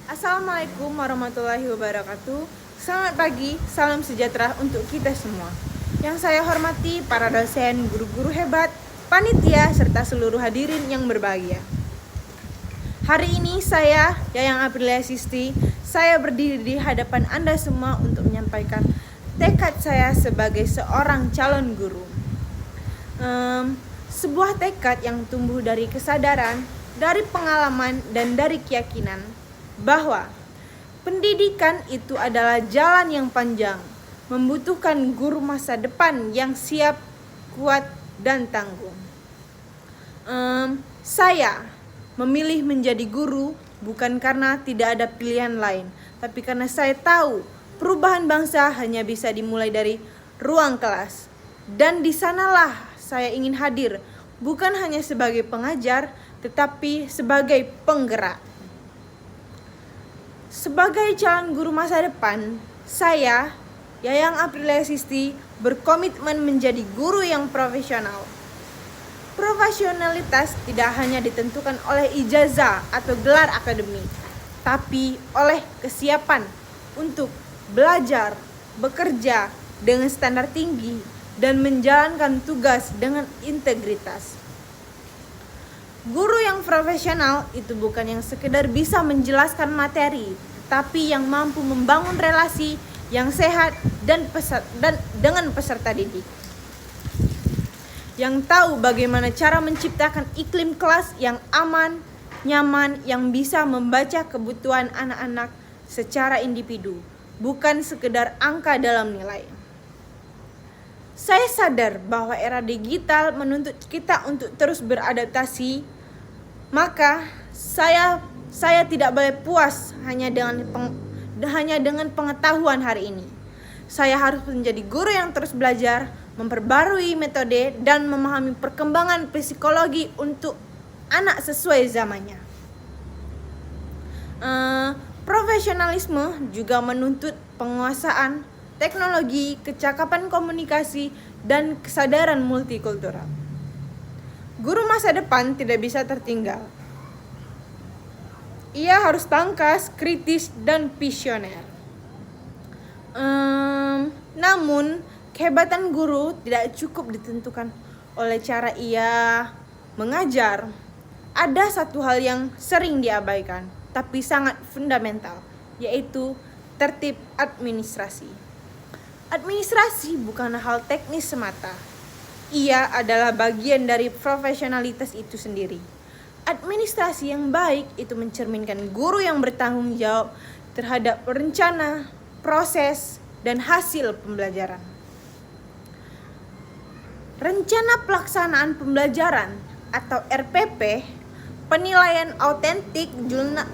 Assalamualaikum warahmatullahi wabarakatuh. Selamat pagi, salam sejahtera untuk kita semua. Yang saya hormati para dosen, guru-guru hebat, panitia, serta seluruh hadirin yang berbahagia. Hari ini saya, Yayang Aprilia Sisti, saya berdiri di hadapan Anda semua untuk menyampaikan tekad saya sebagai seorang calon guru. Sebuah tekad yang tumbuh dari kesadaran, dari pengalaman, dan dari keyakinan bahwa pendidikan itu adalah jalan yang panjang, membutuhkan guru masa depan yang siap, kuat, dan tangguh. Saya memilih menjadi guru bukan karena tidak ada pilihan lain, tapi karena saya tahu perubahan bangsa hanya bisa dimulai dari ruang kelas. Dan di sanalah saya ingin hadir, bukan hanya sebagai pengajar, tetapi sebagai penggerak. Sebagai calon guru masa depan, saya, Yayang Aprilia Sisti, berkomitmen menjadi guru yang profesional. Profesionalitas tidak hanya ditentukan oleh ijazah atau gelar akademik, tapi oleh kesiapan untuk belajar, bekerja dengan standar tinggi, dan menjalankan tugas dengan integritas. Guru yang profesional itu bukan yang sekedar bisa menjelaskan materi, tapi yang mampu membangun relasi yang sehat dan dengan peserta didik. Yang tahu bagaimana cara menciptakan iklim kelas yang aman, nyaman, yang bisa membaca kebutuhan anak-anak secara individu, bukan sekedar angka dalam nilai. Saya sadar bahwa era digital menuntut kita untuk terus beradaptasi. Maka saya tidak boleh puas hanya dengan pengetahuan hari ini. Saya harus menjadi guru yang terus belajar, memperbarui metode, dan memahami perkembangan psikologi untuk anak sesuai zamannya. Profesionalisme juga menuntut penguasaan teknologi, kecakapan komunikasi, dan kesadaran multikultural. Guru masa depan tidak bisa tertinggal. Ia harus tangkas, kritis, dan visioner. Namun, kehebatan guru tidak cukup ditentukan oleh cara ia mengajar. Ada satu hal yang sering diabaikan, tapi sangat fundamental, yaitu tertib administrasi. Administrasi bukan hal teknis semata. Ia adalah bagian dari profesionalitas itu sendiri. Administrasi yang baik itu mencerminkan guru yang bertanggung jawab terhadap rencana, proses, dan hasil pembelajaran. Rencana pelaksanaan pembelajaran atau RPP, penilaian autentik,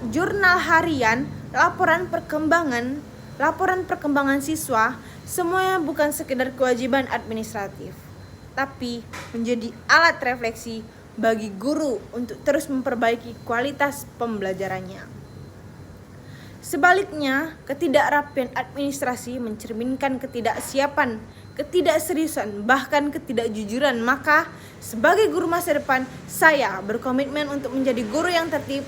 jurnal harian, laporan perkembangan siswa, semuanya bukan sekedar kewajiban administratif, tapi menjadi alat refleksi bagi guru untuk terus memperbaiki kualitas pembelajarannya. Sebaliknya, ketidakrapian administrasi mencerminkan ketidaksiapan, ketidakseriusan, bahkan ketidakjujuran. Maka, sebagai guru masa depan, saya berkomitmen untuk menjadi guru yang tertib,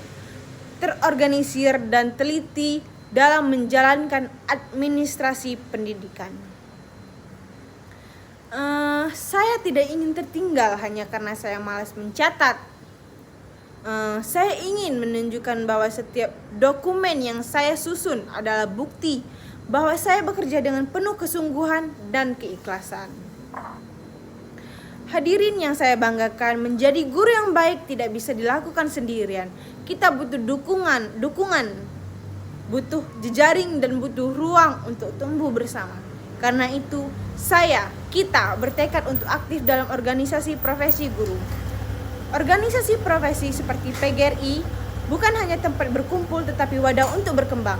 terorganisir, dan teliti dalam menjalankan administrasi pendidikan. Saya tidak ingin tertinggal hanya karena saya malas mencatat. Saya ingin menunjukkan bahwa setiap dokumen yang saya susun adalah bukti bahwa saya bekerja dengan penuh kesungguhan dan keikhlasan. Hadirin yang saya banggakan, menjadi guru yang baik tidak bisa dilakukan sendirian. Kita butuh dukungan, butuh jejaring, dan butuh ruang untuk tumbuh bersama. Karena itu, kita bertekad untuk aktif dalam organisasi profesi guru. Organisasi profesi seperti PGRI bukan hanya tempat berkumpul, tetapi wadah untuk berkembang.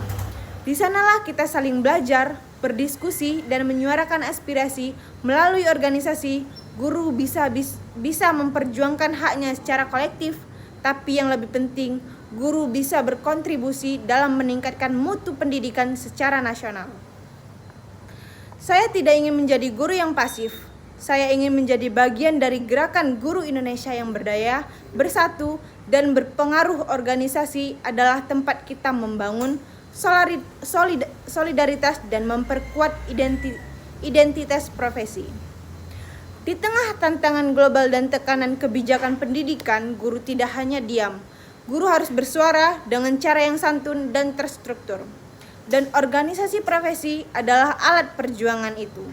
Di sanalah kita saling belajar, berdiskusi, dan menyuarakan aspirasi. Melalui organisasi, guru bisa memperjuangkan haknya secara kolektif, tapi yang lebih penting, guru bisa berkontribusi dalam meningkatkan mutu pendidikan secara nasional. Saya tidak ingin menjadi guru yang pasif. Saya ingin menjadi bagian dari gerakan guru Indonesia yang berdaya, bersatu, dan berpengaruh organisasi adalah tempat kita membangun solidaritas dan memperkuat identitas profesi. Di tengah tantangan global dan tekanan kebijakan pendidikan, guru tidak hanya diam. Guru harus bersuara dengan cara yang santun dan terstruktur. Dan organisasi profesi adalah alat perjuangan itu.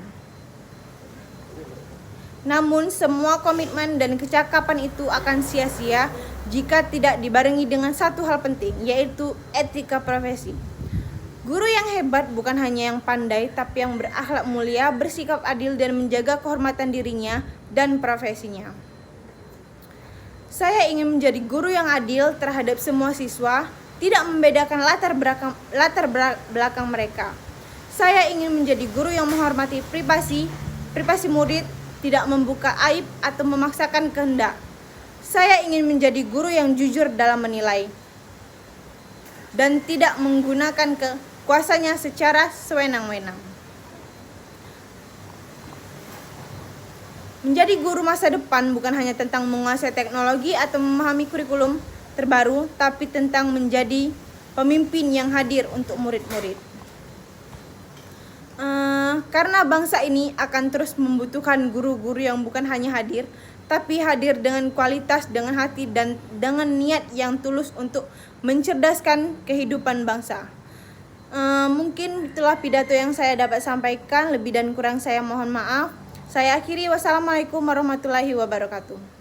Namun semua komitmen dan kecakapan itu akan sia-sia jika tidak dibarengi dengan satu hal penting, yaitu etika profesi. Guru yang hebat bukan hanya yang pandai, tapi yang berakhlak mulia, bersikap adil dan menjaga kehormatan dirinya dan profesinya. Saya ingin menjadi guru yang adil terhadap semua siswa, tidak membedakan latar belakang mereka. Saya ingin menjadi guru yang menghormati privasi murid, tidak membuka aib atau memaksakan kehendak. Saya ingin menjadi guru yang jujur dalam menilai dan tidak menggunakan kuasanya secara sewenang-wenang. Menjadi guru masa depan bukan hanya tentang menguasai teknologi atau memahami kurikulum terbaru, tapi tentang menjadi pemimpin yang hadir untuk murid-murid. Karena bangsa ini akan terus membutuhkan guru-guru yang bukan hanya hadir, tapi hadir dengan kualitas, dengan hati, dan dengan niat yang tulus untuk mencerdaskan kehidupan bangsa. Mungkin itulah pidato yang saya dapat sampaikan. Lebih dan kurang saya mohon maaf. Saya akhiri. Wassalamualaikum warahmatullahi wabarakatuh.